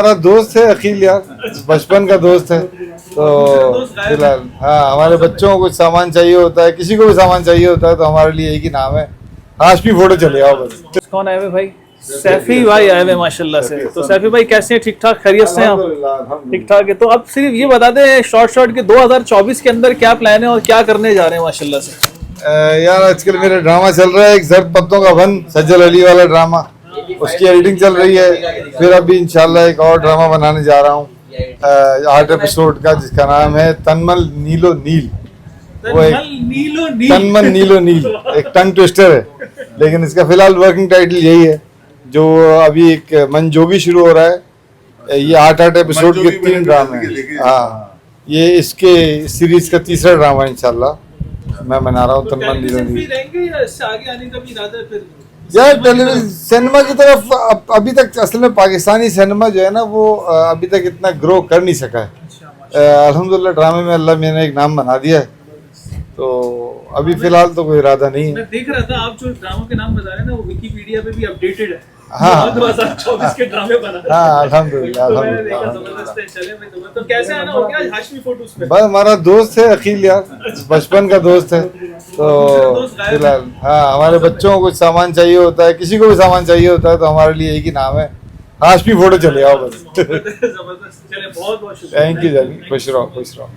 हमारा दोस्त है अखिल यार, बचपन का दोस्त है। तो फिलहाल हाँ, हमारे बच्चों को कुछ सामान चाहिए होता है, किसी को भी सामान चाहिए होता है तो हमारे लिए एक ही नाम है, हाशमी फोटो चले आओ बस। कौन आए हुए भाई? सैफी भाई आए हुए माशाल्लाह से। तो सैफी भाई कैसे हैं? ठीक ठाक खैरियत से हैं आप? ठीक ठाक है। तो अब सिर्फ ये बता दें शॉर्ट के 2024 के अंदर क्या प्लान है और क्या करने जा रहे हैं माशाल्लाह से? यार आजकल मेरा ड्रामा चल रहा है, एक जर्द पत्तों का वन, सज्जल अली वाला ड्रामा, उसकी एडिटिंग चल रही है। फिर अभी इंशाल्लाह एक और ड्रामा बनाने जा रहा हूँ 8 एपिसोड का, जिसका नाम है तनमल नीलो नील। वो एक तनमन नीलो नील एक टंग ट्विस्टर है, लेकिन इसका फिलहाल वर्किंग टाइटल यही है। जो अभी एक मन जोगी शुरू हो रहा है, ये 8 एपिसोड के 3 ड्रामे हैं। हाँ, ये इसके सीरीज का तीसरा ड्रामा इंशाल्लाह मैं बना रहा हूँ, तनमन नीलो नील। यार टेलीविजन सिनेमा की तरफ अभी तक असल में पाकिस्तानी सिनेमा जो है ना, वो अभी तक इतना ग्रो कर नहीं सका है। अल्हम्दुलिल्लाह ड्रामे में अल्लाह मैंने एक नाम बना दिया है, तो अभी फिलहाल तो कोई इरादा नहीं है। मैं देख रहा था आप जो ड्रामा के नाम बता रहे हैं ना, वो विकिपीडिया पे भी अपडेटेड है। हाँ 2024 के ड्रामे बना रहे हैं। हाँ अल्हम्दुलिल्लाह तो मैंने देखा, अल्हम्दुलिल्लाह। जबरदस्त है। चले भाई, तो कैसे आना हो गया हाशमी फोटोज पे? बस हमारा दोस्त है अखिल यार, बचपन का दोस्त है। तो फिलहाल हाँ, हमारे बच्चों को कुछ सामान चाहिए होता है, किसी को भी सामान चाहिए होता है तो हमारे लिए एक ही नाम है, हाशमी फोटो चले आओ बस। जबरदस्त। चले बहुत बहुत शुक्रिया। थैंक यू जानी, खुश रहो खुश रहो।